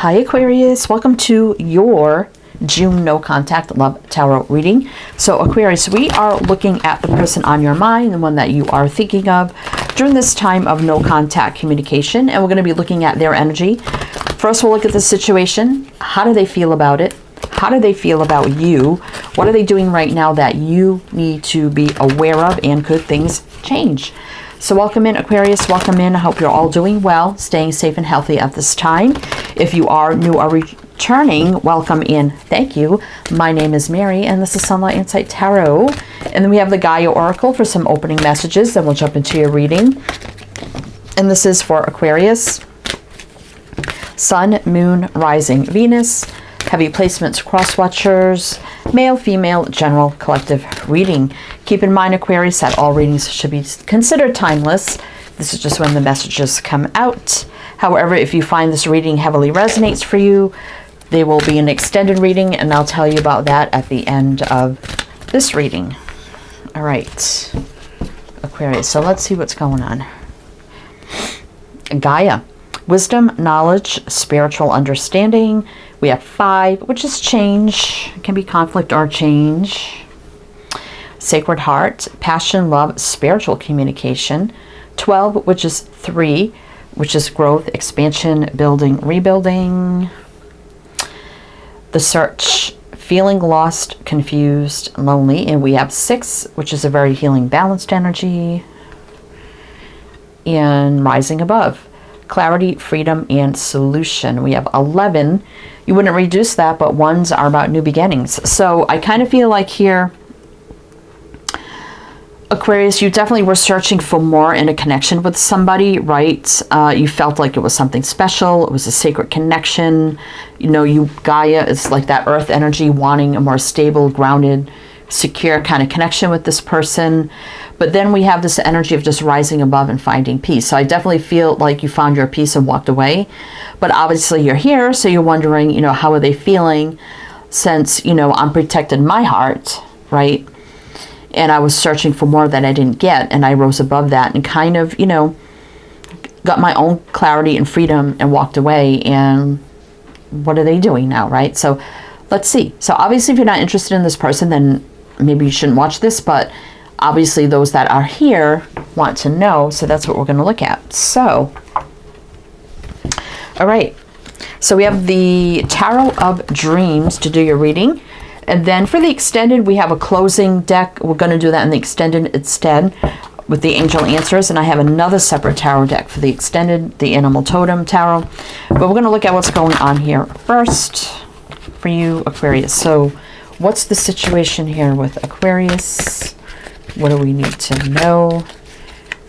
Hi Aquarius, welcome to your June no contact love tarot reading. So Aquarius, we are looking at the person on your mind, the one that you are thinking of during this time of no contact communication, and we're going to be looking at their energy. First, we'll look at the situation. How do they feel about it? How do they feel about you? What are they doing right now that you need to be aware of, and could things change? So welcome in Aquarius, welcome in. I hope you're all doing well, staying safe and healthy at this time. If you are new or returning, welcome in. Thank you. My name is Mary and this is Sunlight Insight Tarot. And then we have the Gaia Oracle for some opening messages. Then we'll jump into your reading. And this is for Aquarius. Sun, Moon, Rising, Venus. Heavy placements, cross watchers, male, female, general, collective reading. Keep in mind, Aquarius, that all readings should be considered timeless. This is just when the messages come out. However, if you find this reading heavily resonates for you, there will be an extended reading, and I'll tell you about that at the end of this reading. All right, Aquarius, so let's see what's going on. Gaia. Wisdom, knowledge, spiritual understanding. We have 5, which is change. It can be conflict or change. Sacred Heart, passion, love, spiritual communication. 12, which is 3, which is growth, expansion, building, rebuilding. The Search, feeling lost, confused, lonely. And we have 6, which is a very healing, balanced energy. And Rising Above. Clarity, freedom, and solution. We have 11. You wouldn't reduce that, but 1s are about new beginnings. So I kind of feel like here, Aquarius, you definitely were searching for more in a connection with somebody, right? You felt like it was something special. It was a sacred connection. You know, Gaia is like that earth energy, wanting a more stable, grounded, secure kind of connection with this person. But then we have this energy of just rising above and finding peace. So I definitely feel like you found your peace and walked away. But obviously you're here, so you're wondering, you know, how are they feeling since, you know, I'm protected my heart, right? And I was searching for more that I didn't get, and I rose above that and kind of, you know, got my own clarity and freedom and walked away. And what are they doing now, right? So let's see. So obviously if you're not interested in this person, then maybe you shouldn't watch this, but obviously those that are here want to know, so that's what we're going to look at. So, all right. So we have the Tarot of Dreams to do your reading. And then for the extended, we have a closing deck. We're going to do that in the extended instead with the Angel Answers. And I have another separate tarot deck for the extended, the Animal Totem Tarot. But we're going to look at what's going on here first for you, Aquarius. So what's the situation here with Aquarius? What do we need to know?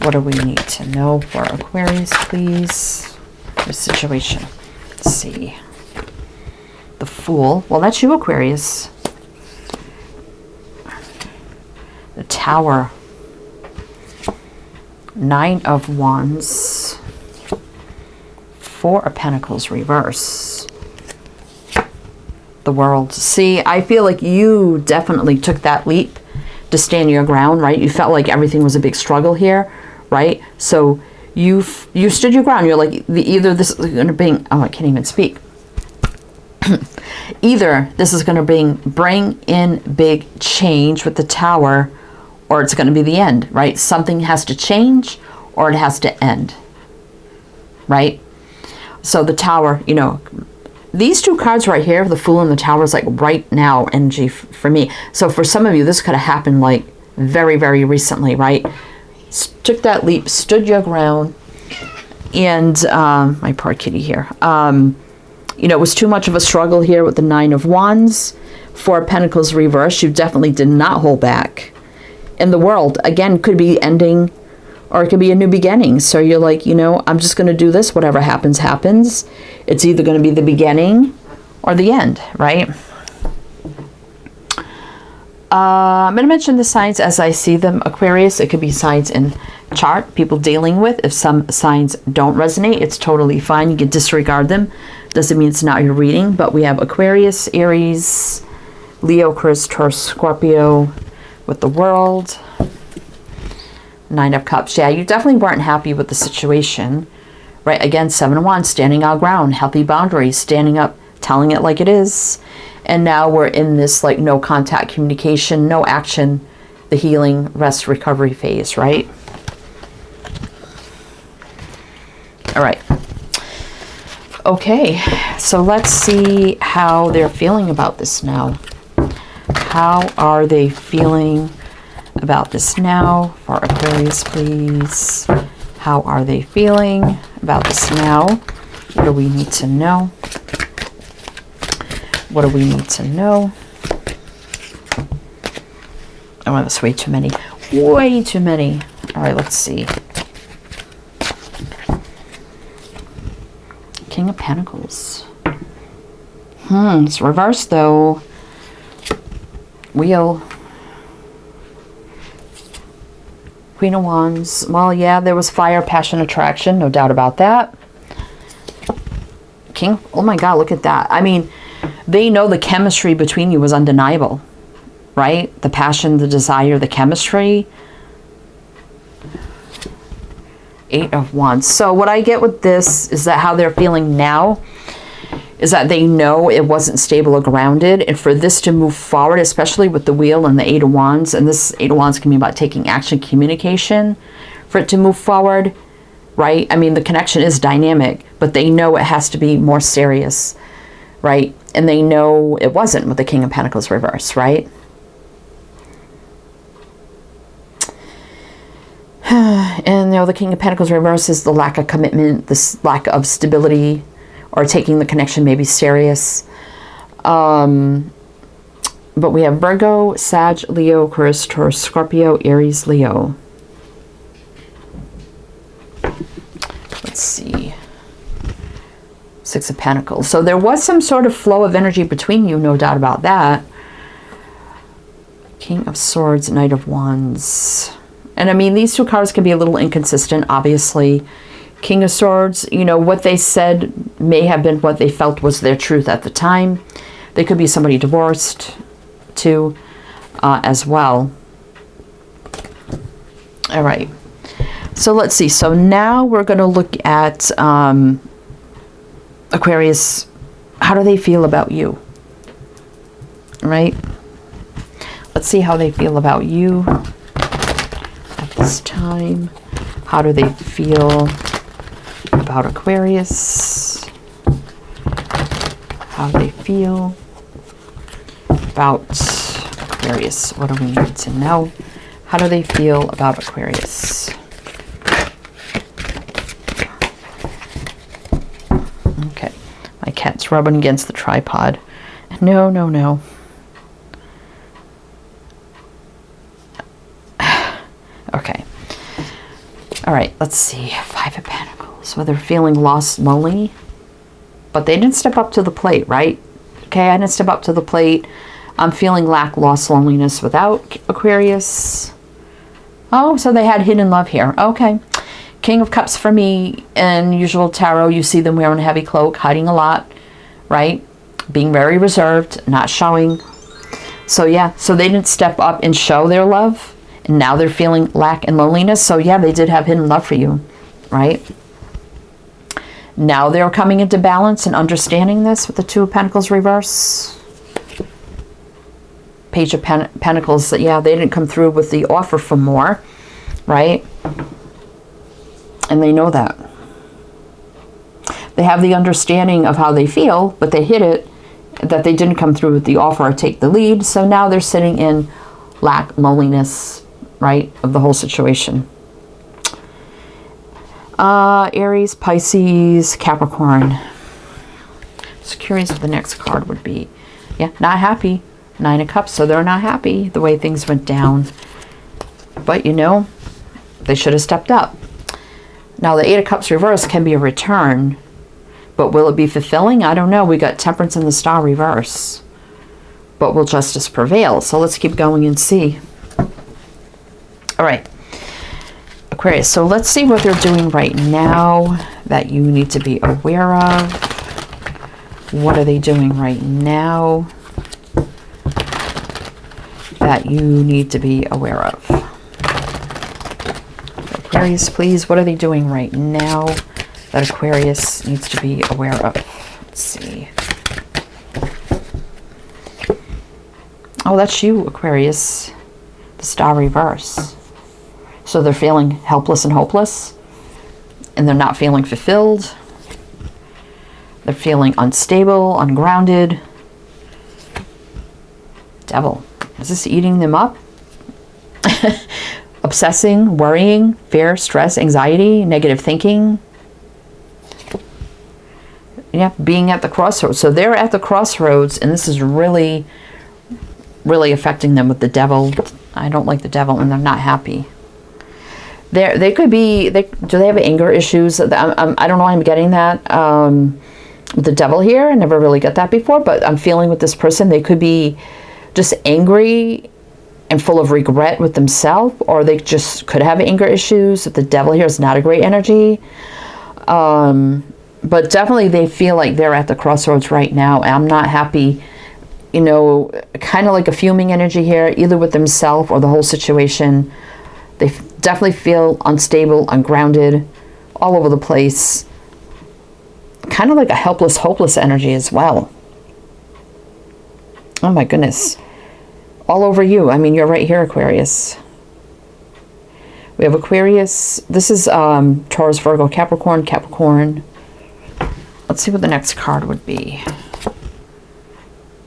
What do we need to know for Aquarius, please? The situation. Let's see. The Fool. Well, that's you, Aquarius. The Tower. 9 of Wands. 4 of Pentacles reverse. The World. See, I feel like you definitely took that leap to stand your ground, right? You felt like everything was a big struggle here, right? So you stood your ground. You're like, either this is going to bring, oh, I can't even speak. Either this is going to bring in big change with the Tower, or it's going to be the end, right? Something has to change or it has to end, right? So the Tower, you know, these 2 cards right here, the Fool and the Tower, is like right now energy for me. So for some of you, this could have happened like very, very recently, right? Took that leap, stood your ground, and my poor kitty here. You know, it was too much of a struggle here with the 9 of Wands, 4 of Pentacles reverse. You definitely did not hold back. And the World, again, could be ending, or it could be a new beginning. So you're like, you know, I'm just going to do this. Whatever happens, happens. It's either going to be the beginning or the end, right? I'm going to mention the signs as I see them, Aquarius. It could be signs in chart, people dealing with. If some signs don't resonate, it's totally fine. You can disregard them. Doesn't mean it's not your reading. But we have Aquarius, Aries, Leo, Taurus, Scorpio with the World. 9 of Cups. Yeah, you definitely weren't happy with the situation, right? Again, Seven of Wands, standing our ground, healthy boundaries, standing up, telling it like it is. And now we're in this like no contact communication, no action, the healing, rest, recovery phase, right? All right. Okay, so let's see how they're feeling about this now. How are they feeling about this now? For Aquarius, please. How are they feeling about this now? What do we need to know? What do we need to know? Oh, that's way too many. Way too many. All right, let's see. King of Pentacles. It's reversed though. Wheel. Queen of Wands. Well, yeah, there was fire, passion, attraction. No doubt about that. King. Oh my God, look at that. I mean, they know the chemistry between you was undeniable, right? The passion, the desire, the chemistry. Eight of Wands. So what I get with this is that how they're feeling now is that they know it wasn't stable or grounded. And for this to move forward, especially with the Wheel and the Eight of Wands, and this Eight of Wands can be about taking action, communication, for it to move forward, right? I mean, the connection is dynamic, but they know it has to be more serious, right? And they know it wasn't with the King of Pentacles reverse, right? And you know, the King of Pentacles reverse is the lack of commitment, this lack of stability, or taking the connection maybe serious. But we have Virgo, Sag, Leo, Aquarius, Taurus, Scorpio, Aries, Leo. Let's see. Six of Pentacles. So there was some sort of flow of energy between you, no doubt about that. King of Swords, Knight of Wands. And I mean, these two cards can be a little inconsistent, obviously. King of Swords, you know, what they said may have been what they felt was their truth at the time. They could be somebody divorced, too, as well. All right. So let's see. So now we're going to look at Aquarius. How do they feel about you? All right. Let's see how they feel about you at this time. How do they feel about Aquarius? How do they feel about Aquarius? What do we need to know? How do they feel about Aquarius? Okay, my cat's rubbing against the tripod. No, no, no. Okay. All right, let's see. Five of Pentacles. So they're feeling lost, lonely, but they didn't step up to the plate, right? Okay, I didn't step up to the plate. I'm feeling lack, loss, loneliness without Aquarius. Oh, so they had hidden love here. Okay. King of Cups for me. In usual tarot, you see them wearing a heavy cloak, hiding a lot, right? Being very reserved, not showing. So yeah, so they didn't step up and show their love. And now they're feeling lack and loneliness. So yeah, they did have hidden love for you, right? Now they're coming into balance and understanding this with the Two of Pentacles reverse. Page of Pentacles, yeah, they didn't come through with the offer for more, right? And they know that. They have the understanding of how they feel, but they hid it, that they didn't come through with the offer or take the lead. So now they're sitting in lack, loneliness, right, of the whole situation. Aries, Pisces, Capricorn. Just curious what the next card would be. Yeah, not happy. Nine of Cups, so they're not happy the way things went down. But, you know, they should have stepped up. Now, the Eight of Cups reverse can be a return, but will it be fulfilling? I don't know. We got Temperance and the Star reverse. But will justice prevail? So let's keep going and see. All right. Aquarius, so let's see what they're doing right now that you need to be aware of. What are they doing right now that you need to be aware of? Aquarius, please, what are they doing right now that Aquarius needs to be aware of? Let's see. Oh, that's you, Aquarius. The Star reverse. So they're feeling helpless and hopeless, and they're not feeling fulfilled. They're feeling unstable, ungrounded. Devil. Is this eating them up? Obsessing, worrying, fear, stress, anxiety, negative thinking. Yeah, being at the crossroads. So they're at the crossroads, and this is really, really affecting them with the devil. I don't like the devil, and they're not happy. They could be, do they have anger issues? I don't know why I'm getting that. With the devil here, I never really got that before, but I'm feeling with this person, they could be just angry and full of regret with themselves, or they just could have anger issues. The devil here is not a great energy. But definitely they feel like they're at the crossroads right now. I'm not happy, you know, kind of like a fuming energy here, either with themselves or the whole situation. They definitely feel unstable, ungrounded, all over the place. Kind of like a helpless, hopeless energy as well. Oh my goodness. All over you. I mean, you're right here, Aquarius. We have Aquarius. This is Taurus, Virgo, Capricorn, Capricorn. Let's see what the next card would be.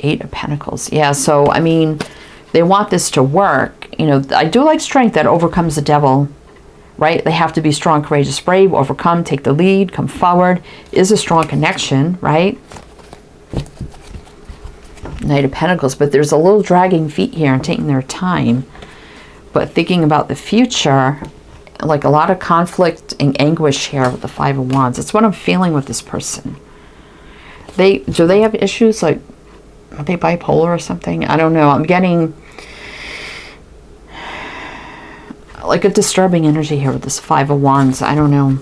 8 of Pentacles. Yeah, so, I mean, they want this to work. You know, I do like strength that overcomes the devil, right? They have to be strong, courageous, brave, overcome, take the lead, come forward. Is a strong connection, right? Knight of Pentacles, but there's a little dragging feet here and taking their time. But thinking about the future, like a lot of conflict and anguish here with the 5 of Wands. That's what I'm feeling with this person. Do they have issues, like, are they bipolar or something? I don't know. I'm getting like a disturbing energy here with this 5 of Wands. I don't know.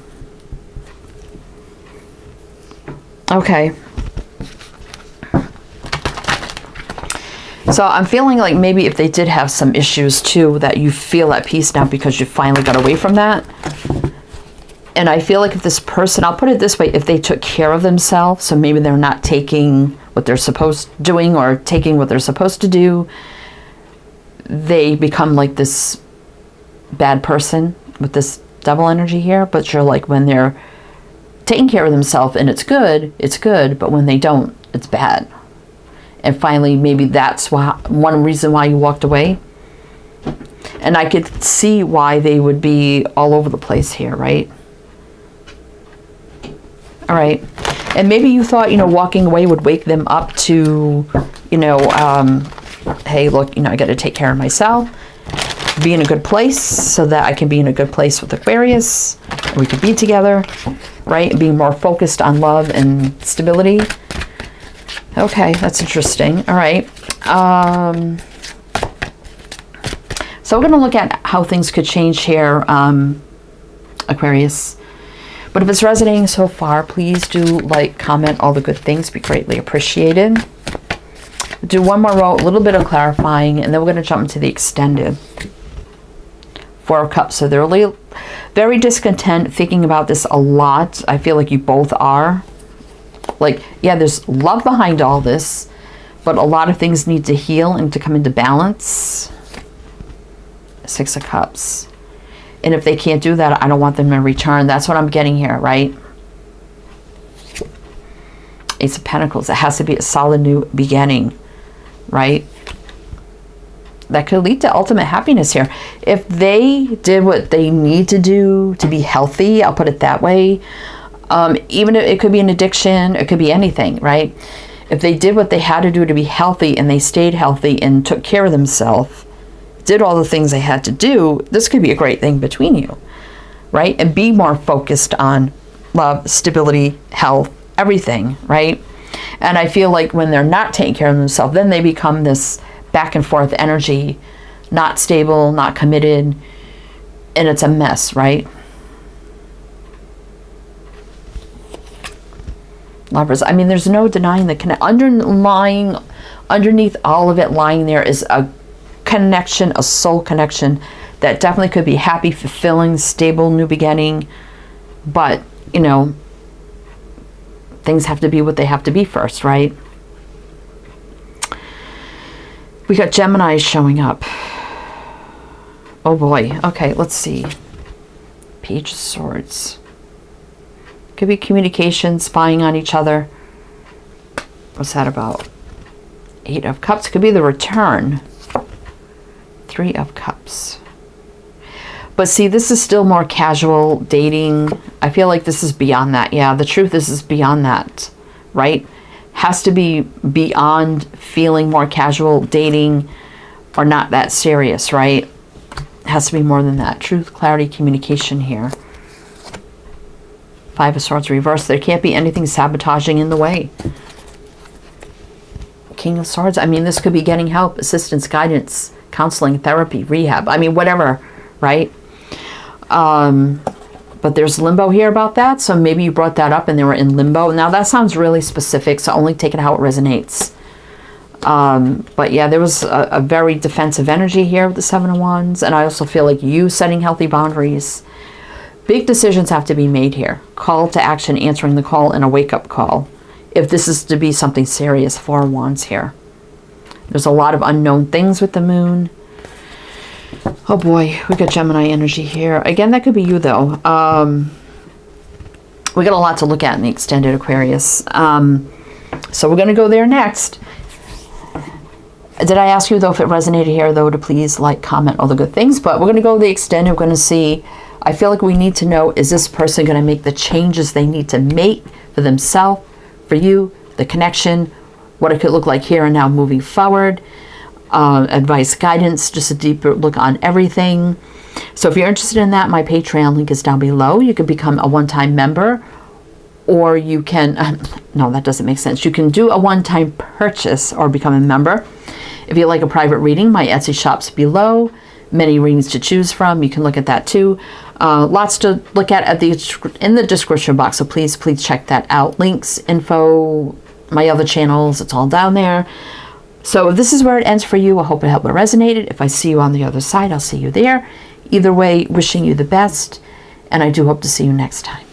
Okay. So I'm feeling like maybe if they did have some issues too, that you feel at peace now because you finally got away from that. And I feel like if this person, I'll put it this way, if they took care of themselves, so maybe they're not taking what they're doing or taking what they're supposed to do, they become like this bad person with this devil energy here. But you're like, when they're taking care of themselves and it's good, but when they don't, it's bad. And finally, maybe that's one reason why you walked away. And I could see why they would be all over the place here, right? All right. And maybe you thought, you know, walking away would wake them up to, you know, hey, look, you know, I got to take care of myself, be in a good place so that I can be in a good place with Aquarius. We could be together, right? And be more focused on love and stability. Okay, that's interesting. All right. So we're going to look at how things could change here, Aquarius. But if it's resonating so far, please do like, comment, all the good things. Be greatly appreciated. Do one more row, a little bit of clarifying, and then we're going to jump into the extended. 4 of Cups. So they're really very discontent, thinking about this a lot. I feel like you both are. Like, yeah, there's love behind all this, but a lot of things need to heal and to come into balance. 6 of Cups. And if they can't do that, I don't want them to return. That's what I'm getting here, right? Ace of Pentacles. It has to be a solid new beginning, right? That could lead to ultimate happiness here. If they did what they need to do to be healthy, I'll put it that way. Even if it could be an addiction, it could be anything, right? If they did what they had to do to be healthy and they stayed healthy and took care of themselves, did all the things they had to do, this could be a great thing between you, right? And be more focused on love, stability, health, everything, right? And I feel like when they're not taking care of themselves, then they become this back and forth energy, not stable, not committed, and it's a mess, right? Lovers. I mean, there's no denying the underneath all of it lying there is a connection, a soul connection that definitely could be happy, fulfilling, stable, new beginning. But, you know, things have to be what they have to be first, right? We got Gemini showing up. Oh boy. Okay, let's see. Page of Swords. Could be communication, spying on each other. What's that about? 8 of Cups. Could be the return. 3 of Cups. But see, this is still more casual dating. I feel like this is beyond that. Yeah, the truth is, this is beyond that, right? Has to be beyond feeling more casual dating or not that serious, right? Has to be more than that. Truth, clarity, communication here. 5 of Swords reversed. There can't be anything sabotaging in the way. King of Swords. I mean, this could be getting help, assistance, guidance, counseling, therapy, rehab. I mean, whatever, right? But there's limbo here about that. So maybe you brought that up and they were in limbo. Now that sounds really specific, so only take it how it resonates. But yeah, there was a very defensive energy here with the 7 of Wands. And I also feel like you setting healthy boundaries. Big decisions have to be made here. Call to action, answering the call, and a wake-up call. If this is to be something serious, 4 of Wands here. There's a lot of unknown things with the moon. Oh boy, we got Gemini energy here. Again, that could be you though. We got a lot to look at in the extended Aquarius. So we're going to go there next. Did I ask you though if it resonated here though to please like, comment, all the good things? But we're going to go the extended. We're going to see. I feel like we need to know, is this person going to make the changes they need to make for themselves, for you, the connection, what it could look like here and now moving forward. Advice, guidance, just a deeper look on everything. So if you're interested in that, my Patreon link is down below. You can become a one-time member, or you can, no, that doesn't make sense. You can do a one-time purchase or become a member. If you like a private reading, my Etsy shop's below. Many readings to choose from. You can look at that too. Lots to look at in the description box. So please check that out. Links, info, my other channels, it's all down there. So this is where it ends for you. I hope it helped and resonated. If I see you on the other side, I'll see you there. Either way, wishing you the best. And I do hope to see you next time.